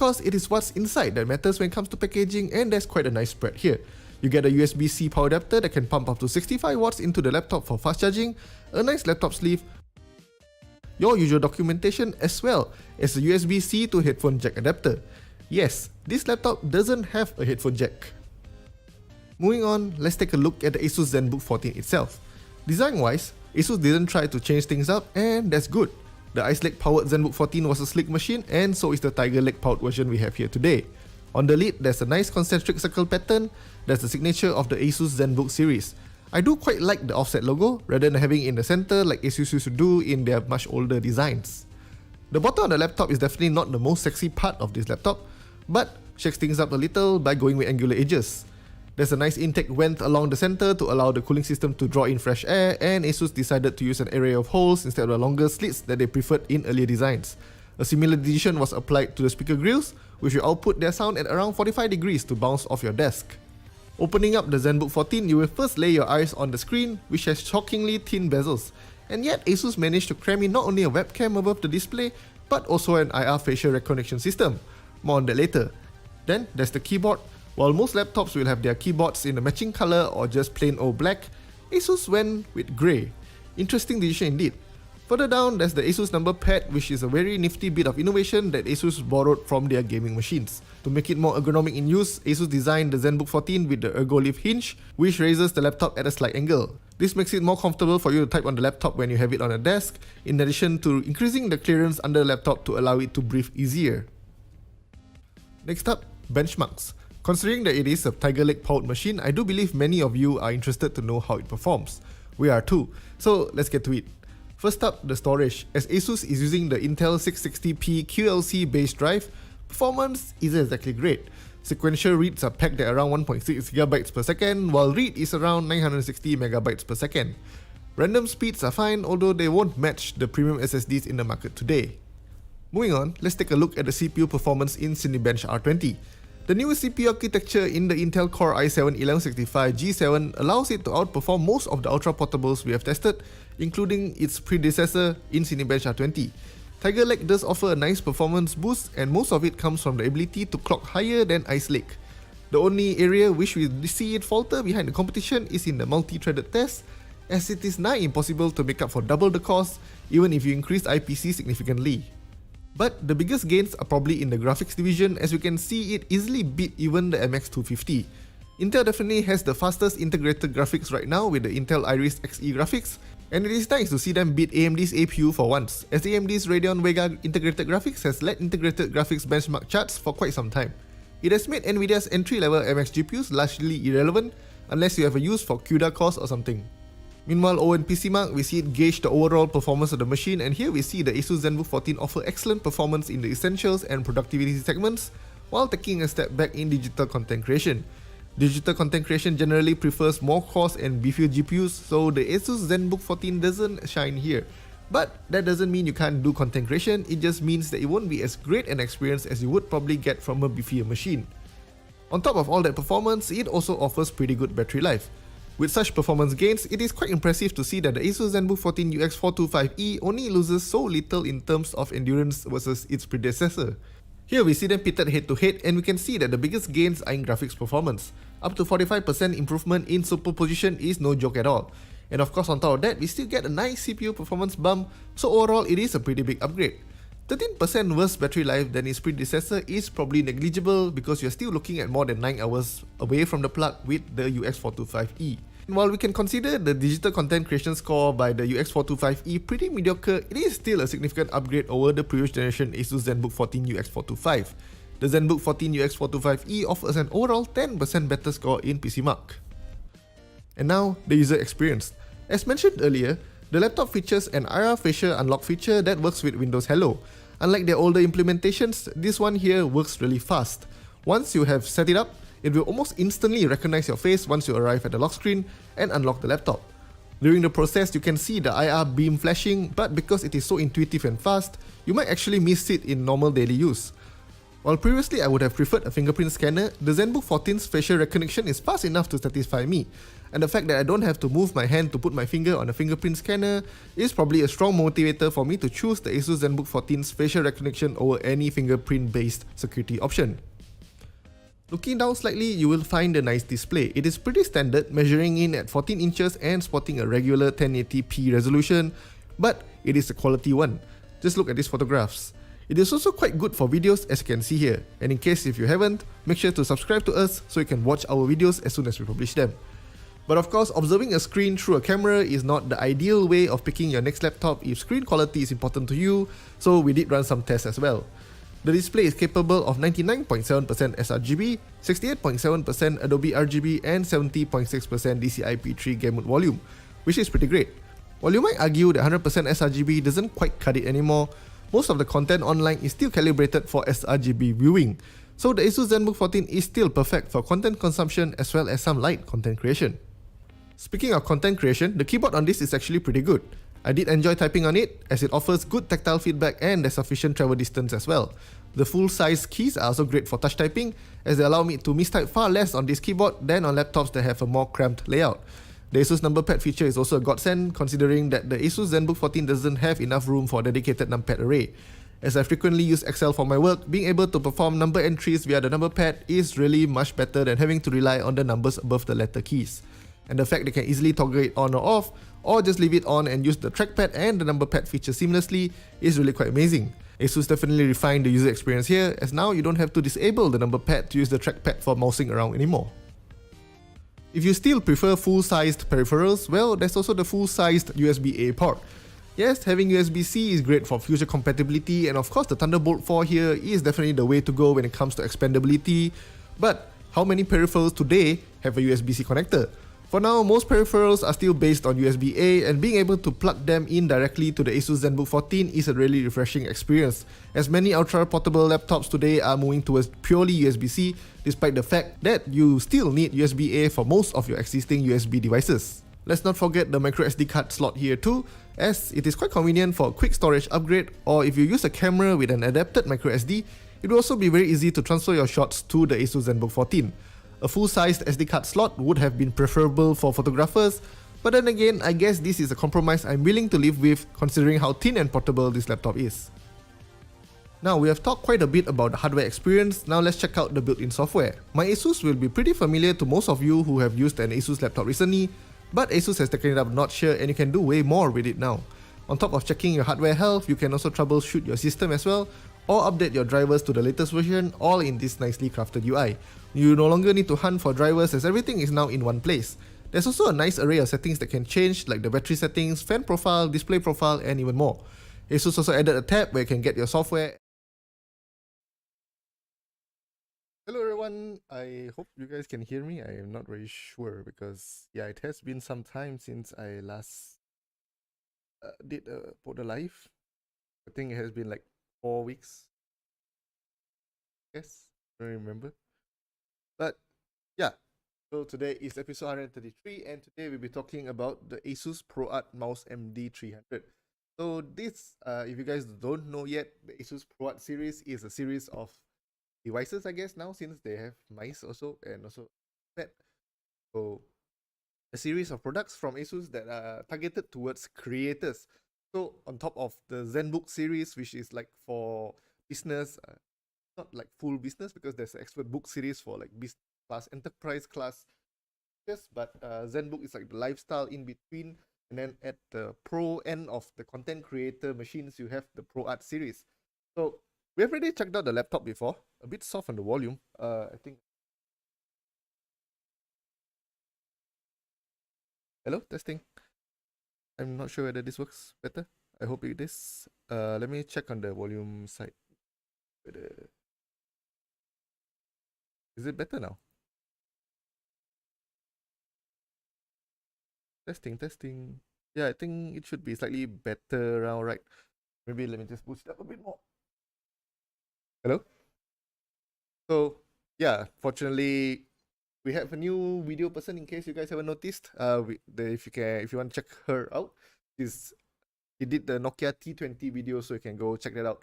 course, it is what's inside that matters when it comes to packaging, and there's quite a nice spread here. You get a USB-C power adapter that can pump up to 65 watts into the laptop for fast charging, a nice laptop sleeve, your usual documentation, as well as a USB-C to headphone jack adapter. Yes, this laptop doesn't have a headphone jack. Moving on, let's take a look at the Asus Zenbook 14 itself. Design-wise, Asus didn't try to change things up, and that's good. The Ice Lake powered Zenbook 14 was a sleek machine, and so is the Tiger Lake powered version we have here today. On the lid, there's a nice concentric circle pattern that's the signature of the Asus Zenbook series. I do quite like the offset logo rather than having it in the center like Asus used to do in their much older designs. The bottom of the laptop is definitely not the most sexy part of this laptop, but shakes things up a little by going with angular edges. There's a nice intake vent along the center to allow the cooling system to draw in fresh air, and Asus decided to use an array of holes instead of the longer slits that they preferred in earlier designs. A similar decision was applied to the speaker grills, which will output their sound at around 45 degrees to bounce off your desk. Opening up the Zenbook 14, you will first lay your eyes on the screen, which has shockingly thin bezels. And yet Asus managed to cram in not only a webcam above the display, but also an IR facial recognition system. More on that later. Then there's the keyboard. While most laptops will have their keyboards in a matching color or just plain old black, Asus went with grey. Interesting decision indeed. Further down, there's the Asus number pad, which is a very nifty bit of innovation that Asus borrowed from their gaming machines. To make it more ergonomic in use, Asus designed the Zenbook 14 with the ErgoLIVE hinge, which raises the laptop at a slight angle. This makes it more comfortable for you to type on the laptop when you have it on a desk, in addition to increasing the clearance under the laptop to allow it to breathe easier. Next up, benchmarks. Considering that it is a Tiger Lake powered machine, I do believe many of you are interested to know how it performs. We are too, so let's get to it. First up, the storage. As Asus is using the Intel 660p QLC base drive, performance isn't exactly great. Sequential reads are packed at around 1.6GB per second, while read is around 960MB per second. Random speeds are fine, although they won't match the premium SSDs in the market today. Moving on, let's take a look at the CPU performance in Cinebench R20. The newest CPU architecture in the Intel Core i7-1165G7 allows it to outperform most of the ultra portables we have tested, including its predecessor in Cinebench R20. Tiger Lake does offer a nice performance boost, and most of it comes from the ability to clock higher than Ice Lake. The only area which we see it falter behind the competition is in the multi-threaded test, as it is nigh impossible to make up for double the cost even if you increase IPC significantly. But the biggest gains are probably in the graphics division, as you can see it easily beat even the MX250. Intel definitely has the fastest integrated graphics right now with the Intel Iris Xe graphics, and it is nice to see them beat AMD's APU for once, as AMD's Radeon Vega integrated graphics has led integrated graphics benchmark charts for quite some time. It has made Nvidia's entry-level MX GPUs largely irrelevant unless you have a use for CUDA cores or something. Meanwhile, over in PCMark, we see it gauge the overall performance of the machine, and here we see the Asus Zenbook 14 offer excellent performance in the essentials and productivity segments, while taking a step back in digital content creation. Digital content creation generally prefers more cores and beefier GPUs, so the Asus Zenbook 14 doesn't shine here. But that doesn't mean you can't do content creation, it just means that it won't be as great an experience as you would probably get from a beefier machine. On top of all that performance, it also offers pretty good battery life. With such performance gains, it is quite impressive to see that the Asus Zenbook 14 UX425E only loses so little in terms of endurance versus its predecessor. Here we see them pitted head to head, and we can see that the biggest gains are in graphics performance. Up to 45% improvement in superposition is no joke at all. And of course, on top of that, we still get a nice CPU performance bump, so overall it is a pretty big upgrade. 13% worse battery life than its predecessor is probably negligible because you're still looking at more than 9 hours away from the plug with the UX425E. And while we can consider the digital content creation score by the UX425E pretty mediocre, it is still a significant upgrade over the previous generation Asus Zenbook 14 UX425. The Zenbook 14 UX425E offers an overall 10% better score in PCMark. And now, the user experience. As mentioned earlier, the laptop features an IR facial unlock feature that works with Windows Hello. Unlike their older implementations, this one here works really fast. Once you have set it up, it will almost instantly recognize your face once you arrive at the lock screen and unlock the laptop. During the process, you can see the IR beam flashing, but because it is so intuitive and fast, you might actually miss it in normal daily use. While previously I would have preferred a fingerprint scanner, the Zenbook 14's facial recognition is fast enough to satisfy me, and the fact that I don't have to move my hand to put my finger on a fingerprint scanner is probably a strong motivator for me to choose the ASUS Zenbook 14's facial recognition over any fingerprint-based security option. Looking down slightly, you will find a nice display. It is pretty standard, measuring in at 14 inches and sporting a regular 1080p resolution, but it is a quality one. Just look at these photographs. It is also quite good for videos, as you can see here, and in case if you haven't, make sure to subscribe to us so you can watch our videos as soon as we publish them. But of course, observing a screen through a camera is not the ideal way of picking your next laptop if screen quality is important to you, so we did run some tests as well. The display is capable of 99.7% sRGB, 68.7% Adobe RGB, and 70.6% DCI-P3 game mode volume, which is pretty great. While you might argue that 100% sRGB doesn't quite cut it anymore, most of the content online is still calibrated for sRGB viewing, so the ASUS Zenbook 14 is still perfect for content consumption as well as some light content creation. Speaking of content creation, the keyboard on this is actually pretty good. I did enjoy typing on it, as it offers good tactile feedback and there's sufficient travel distance as well. The full-size keys are also great for touch typing, as they allow me to mistype far less on this keyboard than on laptops that have a more cramped layout. The ASUS number pad feature is also a godsend, considering that the ASUS Zenbook 14 doesn't have enough room for a dedicated numpad array. As I frequently use Excel for my work, being able to perform number entries via the number pad is really much better than having to rely on the numbers above the letter keys. And the fact they can easily toggle it on or off, or just leave it on and use the trackpad and the number pad feature seamlessly is really quite amazing. ASUS definitely refined the user experience here, as now you don't have to disable the number pad to use the trackpad for mousing around anymore. If you still prefer full-sized peripherals, well, there's also the full-sized USB-A port. Yes, having USB-C is great for future compatibility, and of course the Thunderbolt 4 here is definitely the way to go when it comes to expandability, but how many peripherals today have a USB-C connector? For now, most peripherals are still based on USB-A, and being able to plug them in directly to the ASUS Zenbook 14 is a really refreshing experience, as many ultra-portable laptops today are moving towards purely USB-C, despite the fact that you still need USB-A for most of your existing USB devices. Let's not forget the microSD card slot here too, as it is quite convenient for a quick storage upgrade, or if you use a camera with an adapted microSD, it will also be very easy to transfer your shots to the ASUS Zenbook 14. A full-sized SD card slot would have been preferable for photographers, but then again, I guess this is a compromise I'm willing to live with considering how thin and portable this laptop is. Now, we have talked quite a bit about the hardware experience, now let's check out the built-in software. My ASUS will be pretty familiar to most of you who have used an ASUS laptop recently, but ASUS has taken it up a notch here and you can do way more with it now. On top of checking your hardware health, you can also troubleshoot your system as well, or update your drivers to the latest version, all in this nicely crafted UI. You no longer need to hunt for drivers as everything is now in one place. There's also a nice array of settings that can change, like the battery settings, fan profile, display profile, and even more. ASUS also added a tab where you can get your software. Hello everyone, I hope you guys can hear me. I am not very sure because yeah, it has been some time since I last did a PokdeLIVE. I think it has been like 4 weeks. Yes, I don't remember. But yeah, so today is episode 133 and today we'll be talking about the ASUS ProArt Mouse MD300. So this, if you guys don't know yet, the ASUS ProArt series is a series of devices, I guess, now, since they have mice also and also pad. So a series of products from ASUS that are targeted towards creators. So on top of the Zenbook series, which is like for business, not like full business because there's an expert book series for like business class, enterprise class, yes, but Zenbook is like the lifestyle in between. And then at the pro end of the content creator machines, you have the ProArt series. So we have already checked out the laptop before, a bit soft on the volume. I think. Hello, testing. I'm not sure whether this works better. I hope it is. Let me check on the volume side. Is it better now? Testing. Yeah, I think it should be slightly better now, right? Maybe let me just boost it up a bit more. Hello? So, yeah, fortunately, we have a new video person in case you guys haven't noticed. If you want to check her out, she did the Nokia T20 video, so you can go check that out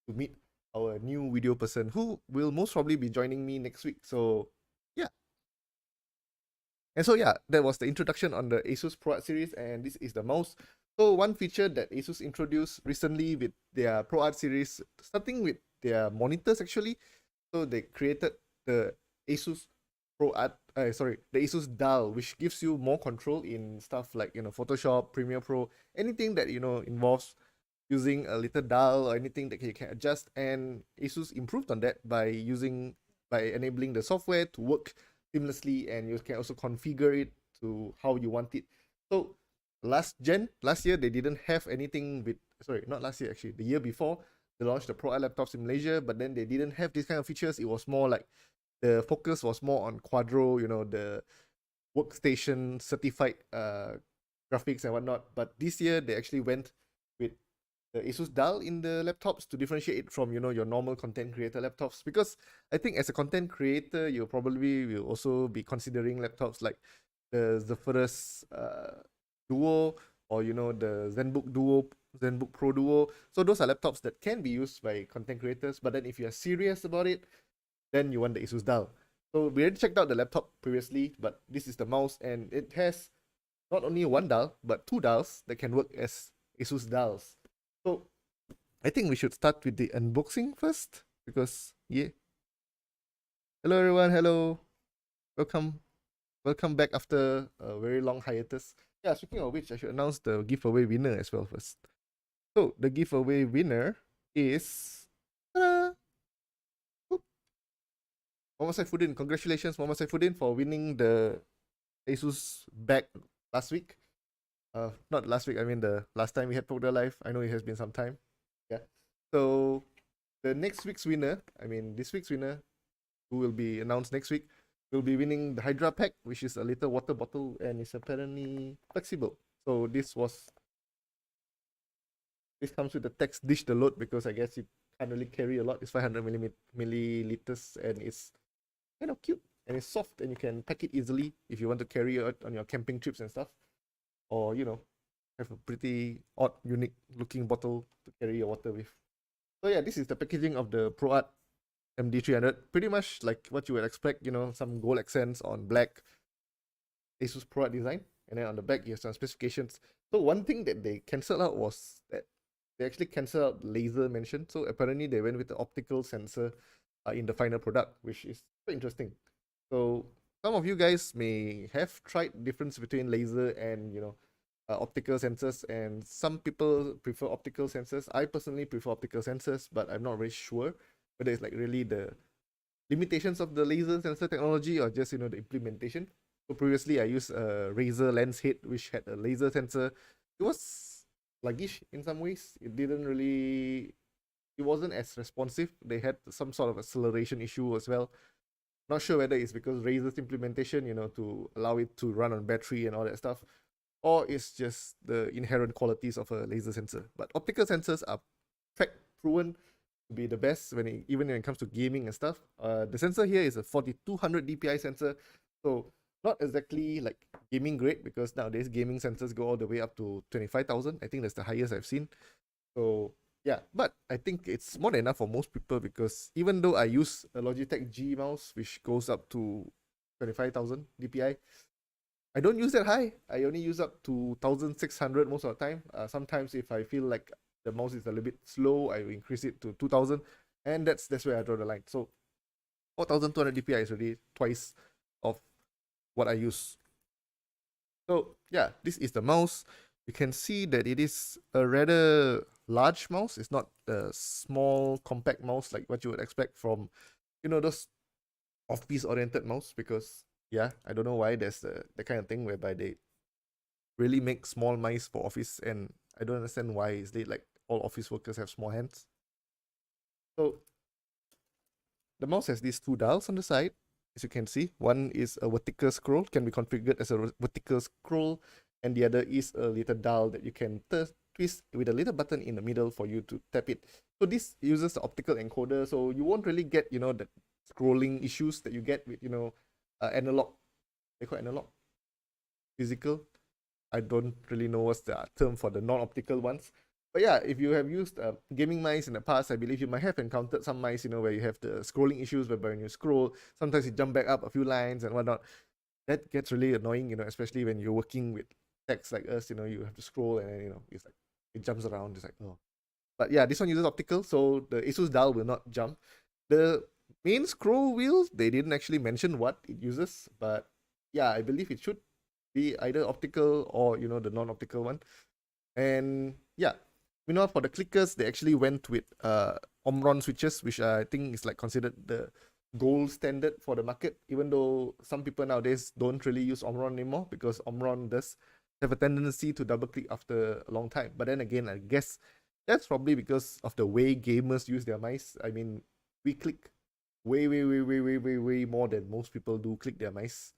to meet our new video person who will most probably be joining me next week. So yeah. And so yeah, that was the introduction on the ASUS ProArt series, and this is the mouse. So one feature that ASUS introduced recently with their ProArt series, starting with their monitors actually. So they created the ASUS ProArt, the ASUS Dial, which gives you more control in stuff like Photoshop, Premiere Pro, anything that involves using a little dial or anything that you can adjust. And ASUS improved on that by enabling the software to work seamlessly, and you can also configure it to how you want it. So last year they didn't have anything with, sorry, not last year actually, the year before they launched the ProArt laptops in Malaysia, but then they didn't have these kind of features. It was more like the focus was more on Quadro, the workstation certified graphics and whatnot. But this year they actually went with the ASUS Dial in the laptops to differentiate it from your normal content creator laptops, because I think as a content creator you probably will also be considering laptops like the Zephyrus Duo, or the Zenbook Pro Duo. So those are laptops that can be used by content creators, but then if you're serious about it, then you want the ASUS Dial. So we already checked out the laptop previously, but this is the mouse, and it has not only one dial but two dials that can work as ASUS dials. So I think we should start with the unboxing first, because yeah. Hello everyone, hello. Welcome back after a very long hiatus. Yeah, speaking of which, I should announce the giveaway winner as well first. So the giveaway winner is Muhammad Saifuddin. Congratulations, Muhammad Saifuddin, for winning the ASUS bag last week. Not last week, I mean the last time we had PokdeLIVE. I know it has been some time. Yeah. So the next week's winner, this week's winner, who will be announced next week, will be winning the Hydra pack, which is a little water bottle and is apparently flexible. So this comes with the text "dish the load," because I guess you can't really carry a lot. It's 500 milliliters, and it's kind of cute, and it's soft, and you can pack it easily if you want to carry it on your camping trips and stuff, or have a pretty odd, unique looking bottle to carry your water with. So yeah, this is the packaging of the ProArt MD300. Pretty much like what you would expect, some gold accents on black ASUS ProArt design, and then on the back you have some specifications. So one thing that they cancelled out was that they actually cancelled out laser mention. So apparently they went with the optical sensor in the final product, which is quite interesting. So some of you guys may have tried the difference between laser and optical sensors, and some people prefer optical sensors. I personally prefer optical sensors, but I'm not very sure whether it's like really the limitations of the laser sensor technology or just the implementation. So previously I used a Razer lens head which had a laser sensor. It was sluggish in some ways. It wasn't as responsive. They had some sort of acceleration issue as well. Not sure whether it's because Razer's implementation, to allow it to run on battery and all that stuff, or it's just the inherent qualities of a laser sensor. But optical sensors are proven to be the best even when it comes to gaming and stuff. The sensor here is a 4200 dpi sensor, so not exactly like gaming grade, because nowadays gaming sensors go all the way up to 25,000. I think that's the highest I've seen. So yeah, but I think it's more than enough for most people, because even though I use a Logitech G mouse which goes up to 25,000 dpi, I don't use that high. I only use up to 1600 most of the time. Sometimes if I feel like the mouse is a little bit slow, I will increase it to 2000, and that's where I draw the line. So 4200 dpi is already twice of what I use. So yeah, this is the mouse. You can see that it is a rather large mouse. It's not a small compact mouse like what you would expect from those office oriented mouse, because yeah, I don't know why there's the kind of thing whereby they really make small mice for office, and I don't understand why is they like all office workers have small hands. So the mouse has these two dials on the side, as you can see. One is a vertical scroll, can be configured as a vertical scroll, and the other is a little dial that you can twist with a little button in the middle for you to tap it. So this uses the optical encoder, so you won't really get the scrolling issues that you get with analog. They call analog physical. I don't really know what's the term for the non-optical ones. But yeah, if you have used gaming mice in the past, I believe you might have encountered some mice, where you have the scrolling issues, whereby when you scroll, sometimes you jump back up a few lines and whatnot. That gets really annoying, especially when you're working with text like us, you have to scroll and then, it's like, it jumps around. It's like, oh. But yeah, this one uses optical, so the ASUS Dial will not jump. The main scroll wheels, they didn't actually mention what it uses, but yeah, I believe it should be either optical or, the non-optical one. And yeah, for the clickers, they actually went with Omron switches, which I think is like considered the gold standard for the market, even though some people nowadays don't really use Omron anymore because Omron does have a tendency to double click after a long time. But then again, I guess that's probably because of the way gamers use their mice. I mean, we click way, way, way, way, way, way, way more than most people do click their mice.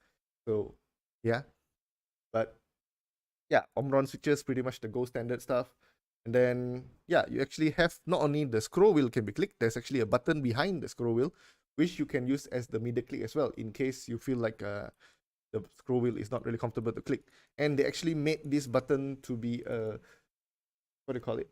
So yeah, but yeah, Omron switches pretty much the gold standard stuff. And then yeah, you actually have not only the scroll wheel can be clicked, there's actually a button behind the scroll wheel, which you can use as the middle click as well, in case you feel like the scroll wheel is not really comfortable to click. And they actually made this button to be what do you call it?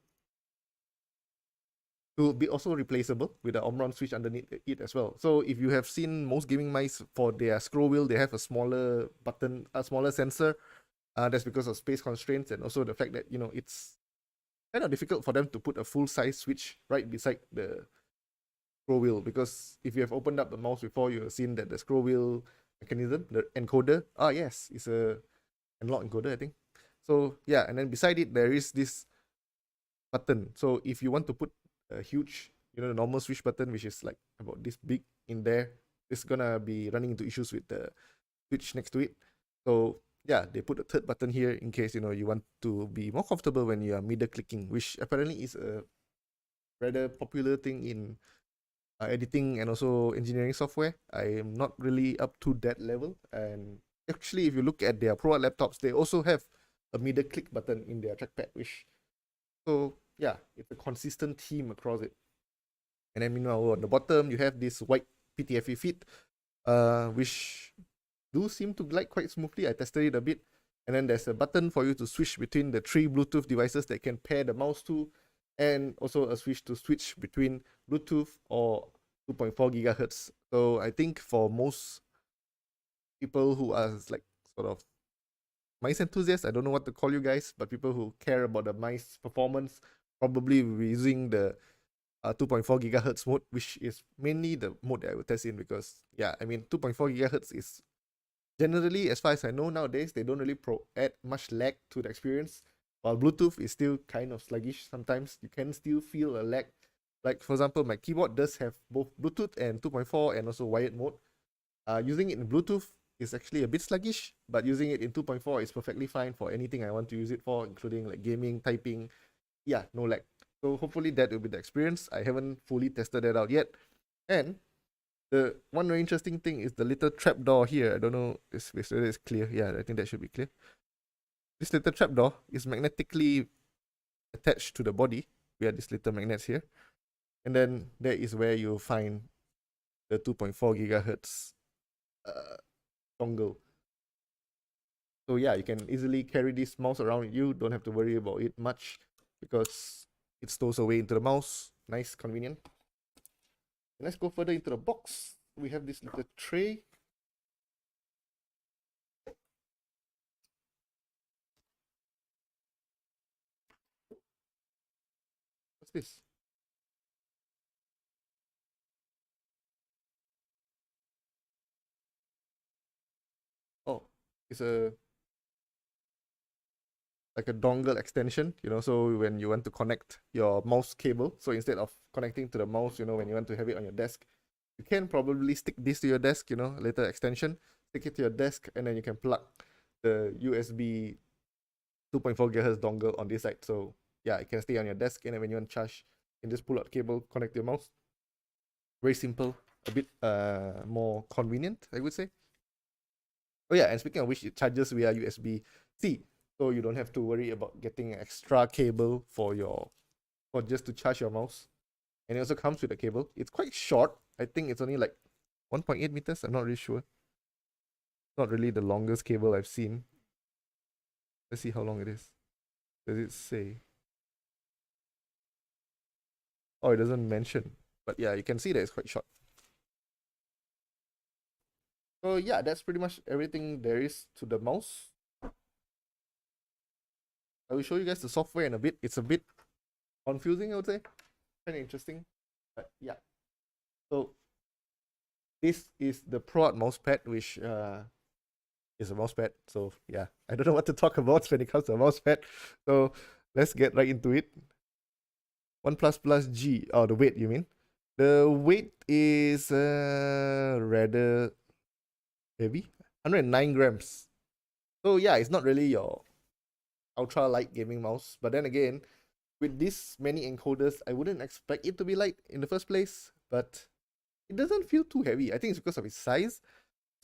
To be also replaceable with the Omron switch underneath it as well. So if you have seen most gaming mice for their scroll wheel, they have a smaller button, a smaller sensor. That's because of space constraints and also the fact that it's kind of difficult for them to put a full size switch right beside the scroll wheel, because if you have opened up the mouse before, you have seen that the scroll wheel mechanism, the encoder, yes, it's a analog encoder, I think. So yeah, and then beside it there is this button. So if you want to put a huge, the normal switch button, which is like about this big in there, it's gonna be running into issues with the switch next to it. So yeah, they put a third button here in case you want to be more comfortable when you are middle clicking, which apparently is a rather popular thing in editing and also engineering software. I am not really up to that level, and actually, if you look at their ProArt laptops, they also have a middle click button in their trackpad, which so yeah, it's a consistent theme across it. And then meanwhile on the bottom you have this white PTFE feet, which do seem to glide quite smoothly. I tested it a bit. And then there's a button for you to switch between the 3 Bluetooth devices that can pair the mouse to, and also a switch to switch between Bluetooth or 2.4 gigahertz. So I think for most people who are like sort of mice enthusiasts, I don't know what to call you guys, but people who care about the mice performance probably will be using the 2.4 gigahertz mode, which is mainly the mode that I would test in, because yeah, I mean 2.4 gigahertz is generally, as far as I know nowadays, they don't really add much lag to the experience. While Bluetooth is still kind of sluggish, sometimes you can still feel a lag. Like for example, my keyboard does have both Bluetooth and 2.4 and also wired mode. Using it in Bluetooth is actually a bit sluggish, but using it in 2.4 is perfectly fine for anything I want to use it for, including like gaming, typing. Yeah, no lag. So hopefully that will be the experience. I haven't fully tested that out yet. And the one very interesting thing is the little trapdoor here. I don't know if it's clear. Yeah, I think that should be clear. This little trapdoor is magnetically attached to the body via these little magnets here. And then there is where you'll find the 2.4 gigahertz dongle. So yeah, you can easily carry this mouse around with you. Don't have to worry about it much because it stores away into the mouse. Nice, convenient. And let's go further into the box. We have this little tray. What's this? Oh, it's a like a dongle extension, so when you want to connect your mouse cable, so instead of connecting to the mouse, when you want to have it on your desk, you can probably stick this to your desk, later extension, stick it to your desk, and then you can plug the USB 2.4 gigahertz dongle on this side. So yeah, it can stay on your desk, and then when you want to charge, you can just pull out cable, connect your mouse. Very simple, a bit more convenient, I would say. Oh yeah, and speaking of which, it charges via USB-C, so you don't have to worry about getting an extra cable for just to charge your mouse. And it also comes with a cable. It's quite short. I think it's only like 1.8 meters. I'm not really sure. Not really the longest cable I've seen. Let's see how long it is. Does it say? Oh, it doesn't mention. But yeah, you can see that it's quite short. So yeah, that's pretty much everything there is to the mouse. I will show you guys the software in a bit. It's a bit confusing, I would say. Kind of interesting. But yeah. So this is the ProArt MousePad, which is a mousepad. So yeah, I don't know what to talk about when it comes to a mousepad. So let's get right into it. 1 plus plus G. Oh, the weight, you mean? The weight is rather heavy. 109 grams. So yeah, it's not really your ultra light gaming mouse. But then again, with this many encoders, I wouldn't expect it to be light in the first place. But it doesn't feel too heavy. I think it's because of its size.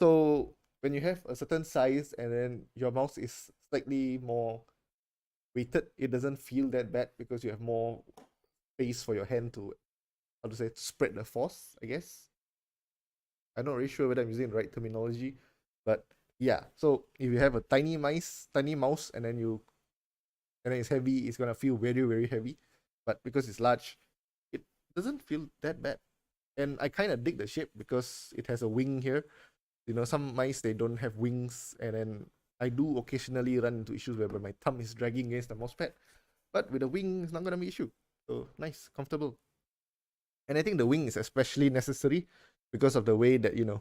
So when you have a certain size and then your mouse is slightly more weighted, it doesn't feel that bad because you have more space for your hand to, how to say, spread the force, I guess. I'm not really sure whether I'm using the right terminology, but yeah. So if you have a tiny mouse, and then it's heavy, it's gonna feel very, very heavy. But because it's large, it doesn't feel that bad. And I kind of dig the shape because it has a wing here. You know, some mice they don't have wings, and then I do occasionally run into issues where my thumb is dragging against the mousepad. But with the wing, it's not gonna be an issue. So nice, comfortable. And I think the wing is especially necessary because of the way that, you know,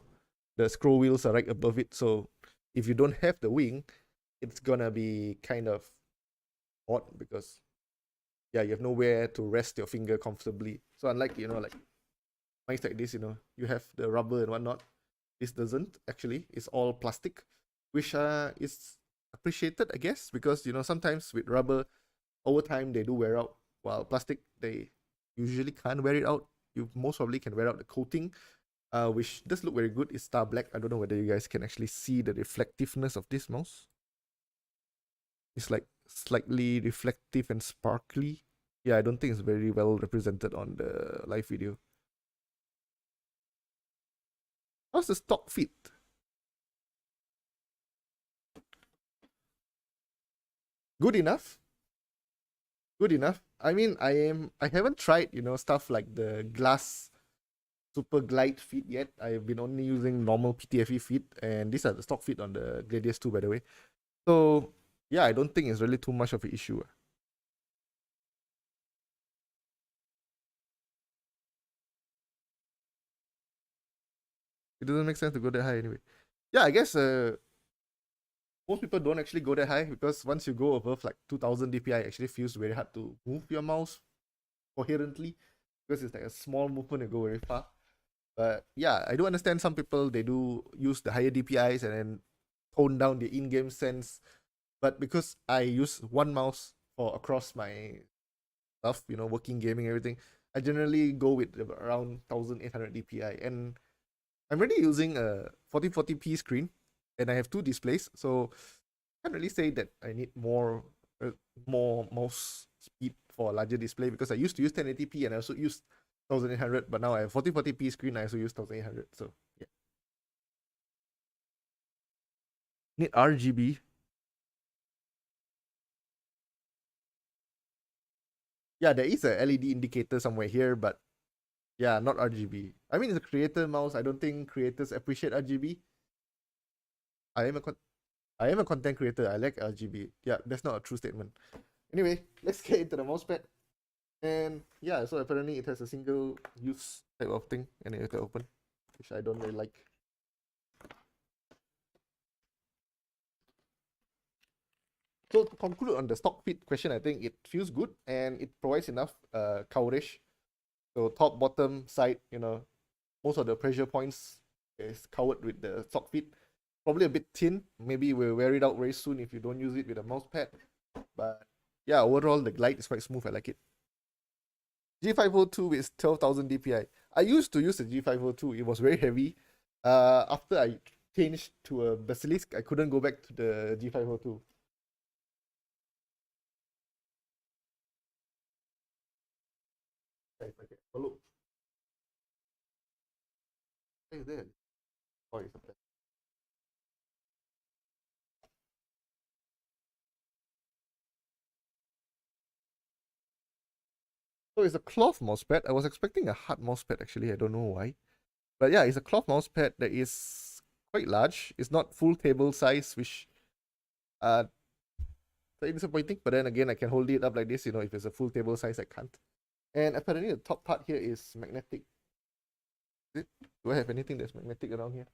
the scroll wheels are right above it. So if you don't have the wing, it's gonna be kind of odd because yeah, you have nowhere to rest your finger comfortably. So unlike, you know, like mice like this, you know, you have the rubber and whatnot. This doesn't actually. It's all plastic, which is appreciated, I guess, because you know sometimes with rubber, over time they do wear out. While plastic, they usually can't wear it out. You most probably can wear out the coating, which does look very good. It's star black. I don't know whether you guys can actually see the reflectiveness of this mouse. It's like slightly reflective and sparkly. Yeah, I don't think it's very well represented on the live video. How's the stock fit? Good enough. Good enough. I mean, I haven't tried, you know, stuff like the glass super glide feet yet. I've been only using normal PTFE feet, and these are the stock feet on the Gladius 2, by the way. So yeah, I don't think it's really too much of an issue. It doesn't make sense to go that high anyway. Yeah, I guess most people don't actually go that high because once you go above like 2000 DPI, it actually feels very hard to move your mouse coherently because it's like a small movement and go very far. But yeah, I do understand some people they do use the higher DPIs and then tone down the in-game sense. But because I use one mouse for across my stuff, you know, working, gaming, everything, I generally go with around 1800 DPI. And I'm already using a 1440p screen and I have two displays, so I can't really say that I need more mouse speed for a larger display because I used to use 1080p and I also used 1800, but now I have 1440p screen. I also use 1800. So yeah, need RGB. Yeah, there is a LED indicator somewhere here, but yeah, not RGB. I mean, it's a creator mouse. I don't think creators appreciate RGB. I am a I am a content creator. I like RGB. Yeah, that's not a true statement. Anyway, let's get into the mousepad. And yeah, so apparently it has a single use type of thing and you have to open, which I don't really like. So to conclude on the stock fit question, I think it feels good and it provides enough coverage. So top, bottom, side, you know, most of the pressure points is covered with the stock fit. Probably a bit thin. Maybe we'll wear it out very soon if you don't use it with a mouse pad. But yeah, overall the glide is quite smooth. I like it. G502 is 12,000 DPI. I used to use the G502. It was very heavy. After I changed to a Basilisk, I couldn't go back to the G502. Okay, follow. Hey there. Oh, it's up there. So it's a cloth mousepad. I was expecting a hard mousepad actually. I don't know why. But yeah, it's a cloth mousepad that is quite large. It's not full table size, which slightly disappointing. But then again, I can hold it up like this. You know, if it's a full table size, I can't. And apparently the top part here is magnetic. Do I have anything that's magnetic around here?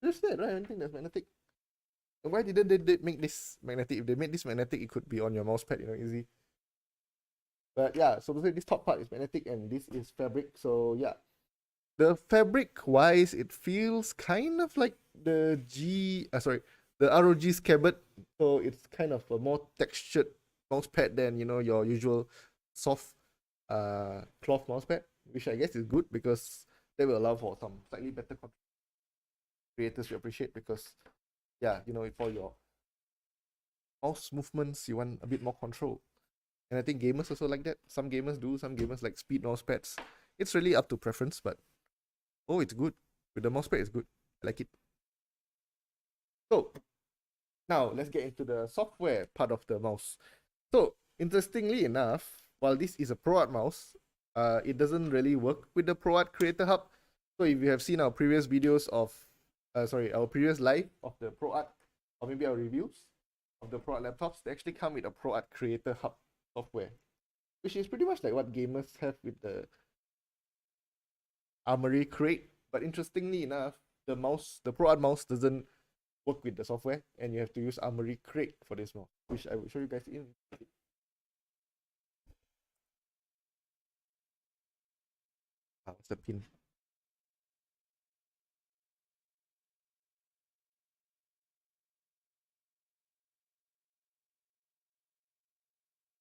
Just that, right? Anything that's magnetic. And why didn't they make this magnetic? If they made this magnetic, it could be on your mousepad, you know, easy. But yeah, so basically this top part is magnetic and this is fabric. So yeah, the fabric wise, it feels kind of like the the ROG scabbard. So it's kind of a more textured mousepad than, you know, your usual soft cloth mousepad, which I guess is good because they will allow for some slightly better control. Creators to appreciate, because yeah, you know, for your mouse movements you want a bit more control. And I think gamers also like that. Some gamers do, some gamers like speed mouse pads. It's really up to preference, but oh, it's good. With the mousepad, it's good. I like it. So now let's get into the software part of the mouse. So interestingly enough, while this is a ProArt mouse, it doesn't really work with the ProArt Creator Hub. So if you have seen our previous videos of, our previous live of the ProArt, or maybe our reviews of the ProArt laptops, they actually come with a ProArt Creator Hub software, which is pretty much like what gamers have with the Armory Crate. But interestingly enough, the ProArt mouse doesn't work with the software, and you have to use Armory Crate for this mouse, which I will show you guys in. What's the pin?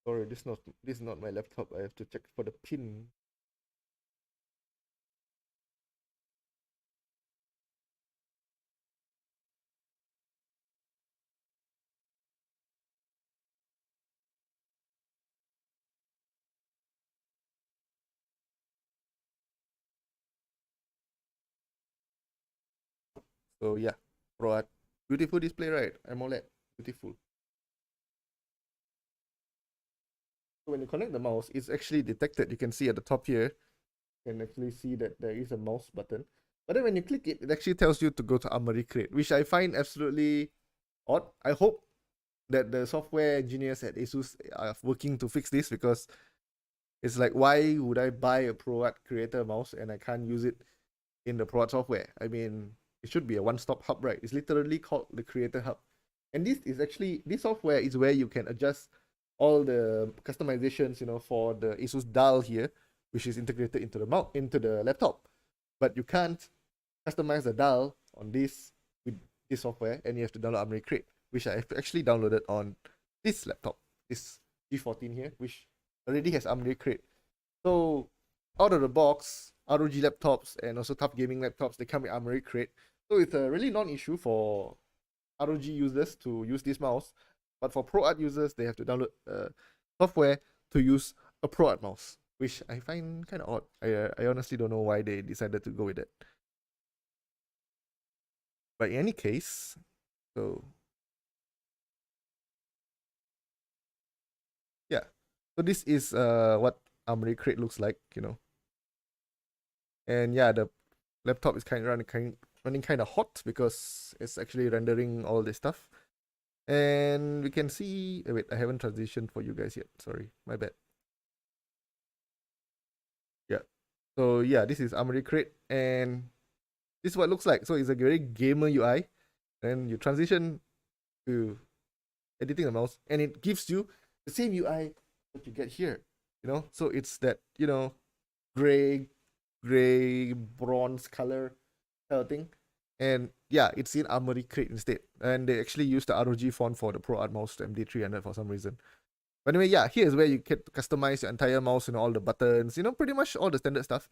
Sorry, this is not my laptop. I have to check for the pin. So yeah, ProArt. Beautiful display, right? AMOLED. Beautiful. So when you connect the mouse, it's actually detected. You can see at the top here, you can actually see that there is a mouse button. But then when you click it, it actually tells you to go to Armory Crate, which I find absolutely odd. I hope that the software engineers at ASUS are working to fix this, because it's like, why would I buy a ProArt Creator mouse and I can't use it in the ProArt software? I mean, it should be a one-stop hub, right? It's literally called the Creator Hub. And this software is where you can adjust all the customizations, you know, for the ASUS Dial here, which is integrated into the laptop. But you can't customize the dial on this with this software, and you have to download Armory Crate, which I have actually downloaded on this laptop, this G14 here, which already has Armory Crate. So out of the box, ROG laptops and also tough gaming laptops, they come with Armory Crate. So it's a really non-issue for ROG users to use this mouse, but for ProArt users, they have to download software to use a ProArt mouse, which I find kind of odd. I honestly don't know why they decided to go with it. But in any case, so yeah, so this is what Armory Crate looks like, you know. And yeah, the laptop is running kind of hot because it's actually rendering all this stuff. And we can see, wait, I haven't transitioned for you guys yet. Sorry, my bad. Yeah. So yeah, this is Armory Crate, and this is what it looks like. So it's a very gamer UI. Then you transition to editing the mouse, and it gives you the same UI that you get here. You know, so it's that, you know, gray bronze color kind of thing. And yeah, it's in Armory Crate instead. And they actually use the ROG font for the ProArt Mouse MD300 for some reason. But anyway, yeah, here's where you get to customize your entire mouse, you know, all the buttons, you know, pretty much all the standard stuff.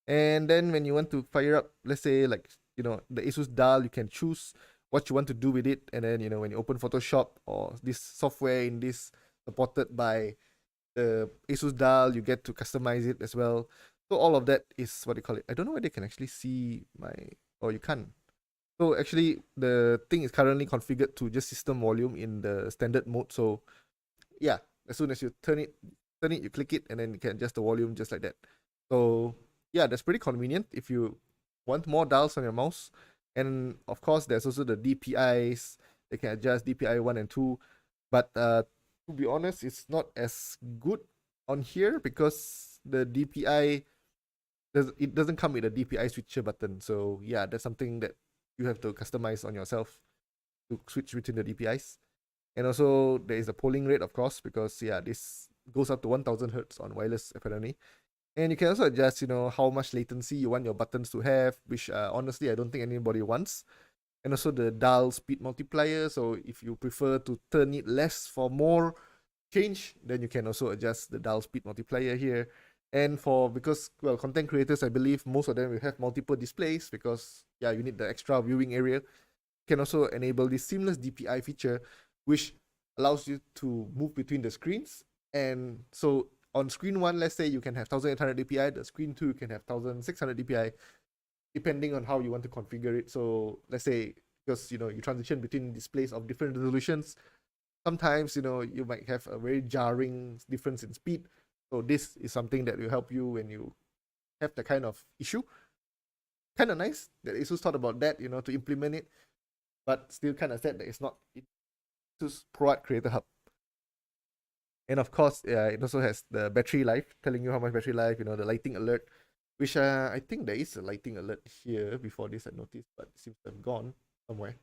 And then when you want to fire up, let's say, like, you know, the ASUS Dial, you can choose what you want to do with it. And then, you know, when you open Photoshop or this software in this supported by the ASUS Dial, you get to customize it as well. So all of that is what they call it. I don't know whether they can actually see my, or you can't. So actually the thing is currently configured to just system volume in the standard mode. So yeah, as soon as you turn it, you click it, and then you can adjust the volume just like that. So yeah, that's pretty convenient if you want more dials on your mouse. And of course, there's also the DPIs. They can adjust DPI 1 and 2. But to be honest, it's not as good on here because the DPI, it doesn't come with a DPI switcher button. So yeah, that's something that you have to customize on yourself to switch between the DPIs. And also there is a polling rate, of course, because yeah, this goes up to 1000 hertz on wireless apparently. And you can also adjust, how much latency you want your buttons to have, which honestly I don't think anybody wants. And also the dial speed multiplier. So if you prefer to turn it less for more change, then you can also adjust the dial speed multiplier here. And because content creators, I believe most of them will have multiple displays because yeah, you need the extra viewing area. You can also enable this seamless DPI feature, which allows you to move between the screens. And so on screen 1, let's say you can have 1800 DPI, the screen 2 can have 1600 DPI, depending on how you want to configure it. So let's say, because you transition between displays of different resolutions, sometimes you might have a very jarring difference in speed. So this is something that will help you when you have that kind of issue. Kind of nice that ASUS thought about that, to implement it, but still kind of sad that it's not ASUS ProArt Creator Hub. And of course, it also has the battery life, telling you how much battery life, the lighting alert, which I think there is a lighting alert here before this I noticed, but it seems to have gone somewhere.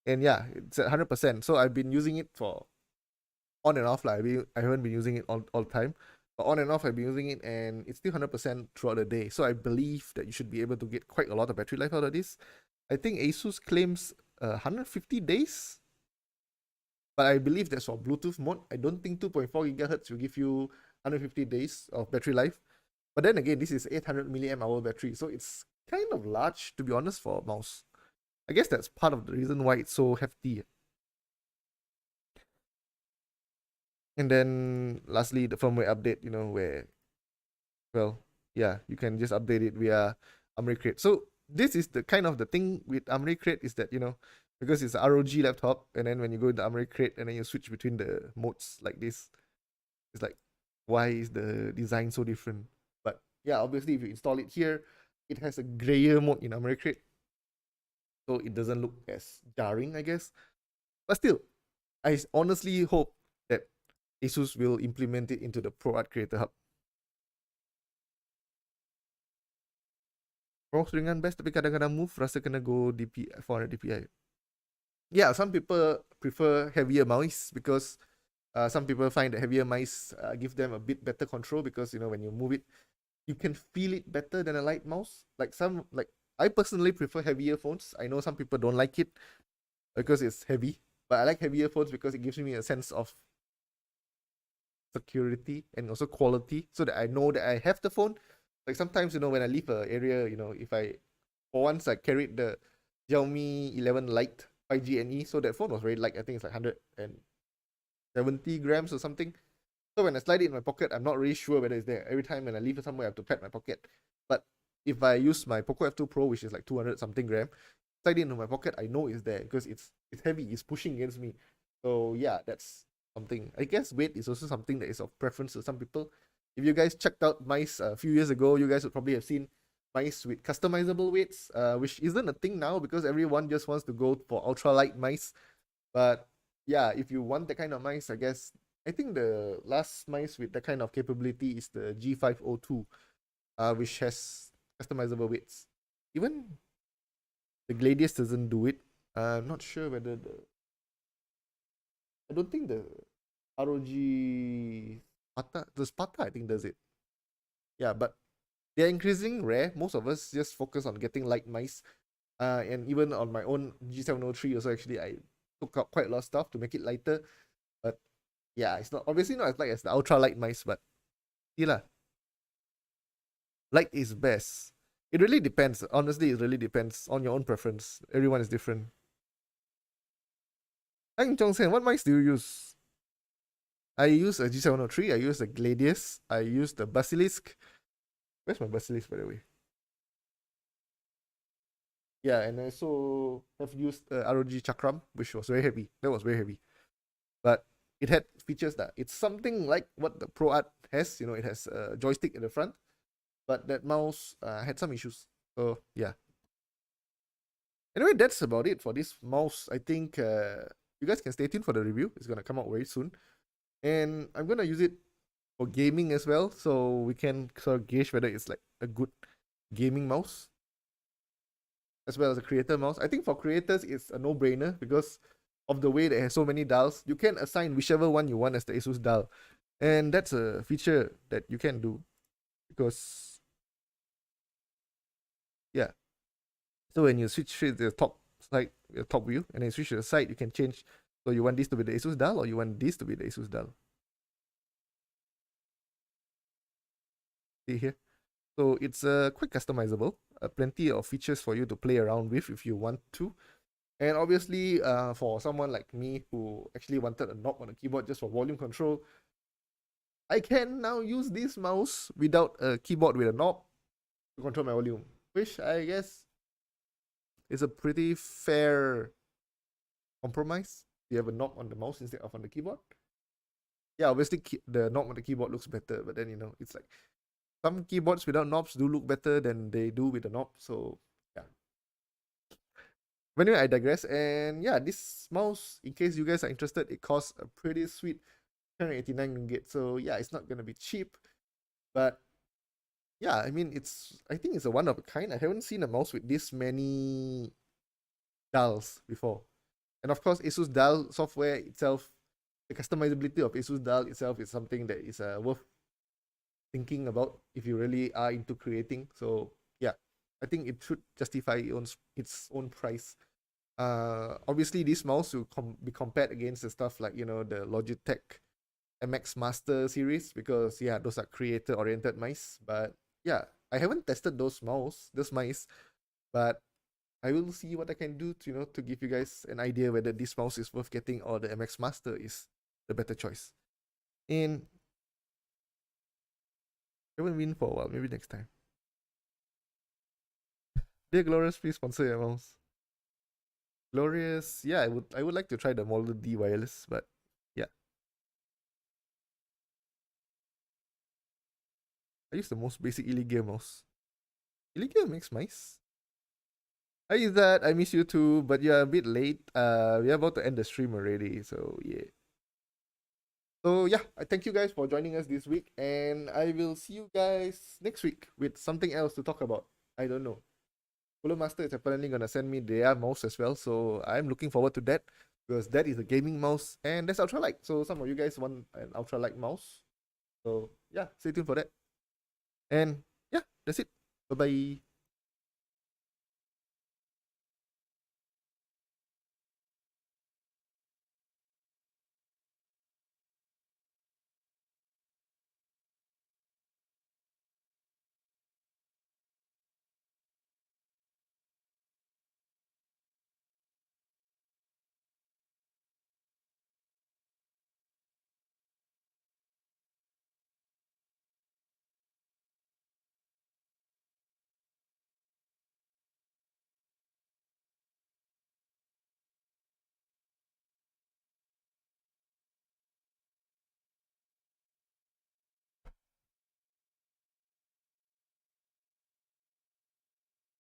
And yeah, it's at 100%. So I've been using it for on and off. I haven't been using it all the time. But on and off, I've been using it, and it's still 100% throughout the day. So I believe that you should be able to get quite a lot of battery life out of this. I think ASUS claims 150 days, but I believe that's for Bluetooth mode. I don't think 2.4 gigahertz will give you 150 days of battery life. But then again, this is 800 milliamp hour battery, so it's kind of large, to be honest, for a mouse. I guess that's part of the reason why it's so hefty. And then lastly, the firmware update, where, well, yeah, you can just update it via AmriCrate. So this is the kind of the thing with AmriCrate is that, because it's a ROG laptop, and then when you go into AmriCrate and then you switch between the modes like this, it's like, why is the design so different? But yeah, obviously if you install it here, it has a grayer mode in AmriCrate, so it doesn't look as jarring, I guess. But still, I honestly hope that ASUS will implement it into the ProArt Creator Hub. Mouse ringan best, tapi kadang-kadang move rasa kena go DPI 400 DPI. Yeah, some people prefer heavier mouse because some people find that heavier mice give them a bit better control because when you move it, you can feel it better than a light mouse. Like I personally prefer heavier phones. I know some people don't like it because it's heavy, but I like heavier phones because it gives me a sense of security and also quality, so that I know that I have the phone. Like sometimes when I leave an area, if for once I carried the Xiaomi 11 Lite 5G NE, so that phone was very light. I think it's like 170 grams or something. So when I slide it in my pocket, I'm not really sure whether it's there. Every time when I leave it somewhere, I have to pat my pocket. But if I use my Poco F2 Pro, which is like 200 something gram, slide it into my pocket, I know it's there because it's heavy, it's pushing against me. So yeah, that's something. I guess weight is also something that is of preference to some people. If you guys checked out mice a few years ago, you guys would probably have seen mice with customizable weights, which isn't a thing now because everyone just wants to go for ultralight mice. But yeah, if you want that kind of mice, I guess I think the last mice with that kind of capability is the G502, which has customizable weights. Even the Gladius doesn't do it. I'm not sure whether I don't think the ROG Sparta I think does it. Yeah, but they're increasing rare. Most of us just focus on getting light mice. And even on my own G703 also, actually I took out quite a lot of stuff to make it lighter. But yeah, it's not obviously not as light as the ultra light mice, but yeah, light is best. It really depends. Honestly, it really depends on your own preference. Everyone is different. Ang Chong-sen, what mice do you use? I use a G703, I use the Gladius, I use the Basilisk. Where's my Basilisk, by the way? Yeah, and I also have used ROG Chakram, which was very heavy. That was very heavy. But it had features that it's something like what the ProArt has. You know, it has a joystick at the front, but that mouse had some issues. So yeah. Anyway, that's about it for this mouse. I think you guys can stay tuned for the review. It's gonna come out very soon, and I'm gonna use it for gaming as well, so we can sort of gauge whether it's like a good gaming mouse as well as a creator mouse. I think for creators it's a no-brainer because of the way that it has so many dials. You can assign whichever one you want as the ASUS dial, and that's a feature that you can do because yeah. So when you switch to the top side, the top view, and then switch to the side, you can change. So you want this to be the ASUS dial, or you want this to be the ASUS dial. See here. So it's quite customizable. Plenty of features for you to play around with if you want to. And obviously, for someone like me who actually wanted a knob on the keyboard just for volume control, I can now use this mouse without a keyboard with a knob to control my volume, which I guess is a pretty fair compromise. You have a knob on the mouse instead of on the keyboard. Yeah, obviously the knob on the keyboard looks better, but then you know it's like some keyboards without knobs do look better than they do with a knob. So yeah. But anyway, I digress. And yeah, this mouse, in case you guys are interested, it costs a pretty sweet 189 ringgit. So yeah, it's not gonna be cheap, but yeah, I mean I think it's a one of a kind. I haven't seen a mouse with this many dials before. And of course, ASUS Dial software itself, the customizability of ASUS Dial itself is something that is worth thinking about if you really are into creating. So yeah, I think it should justify its own price. Obviously, this mouse will be compared against the stuff like, you know, the Logitech MX Master series, because yeah, those are creator oriented mice. But yeah, I haven't tested those mice, but I will see what I can do to, you know, to give you guys an idea whether this mouse is worth getting or the MX Master is the better choice. And I haven't been for a while, maybe next time. Dear Glorious, please sponsor your mouse. Glorious, yeah, I would like to try the Model D wireless, but yeah. I use the most basic Illegear mouse. Illegear makes mice. Hi Izzat, I miss you too, but you're a bit late. We're about to end the stream already, so yeah. So yeah, I thank you guys for joining us this week, and I will see you guys next week with something else to talk about. I don't know. Cooler Master is apparently gonna send me their mouse as well, so I'm looking forward to that because that is a gaming mouse and that's ultralight. So some of you guys want an ultralight mouse. So yeah, stay tuned for that. And yeah, that's it. Bye bye.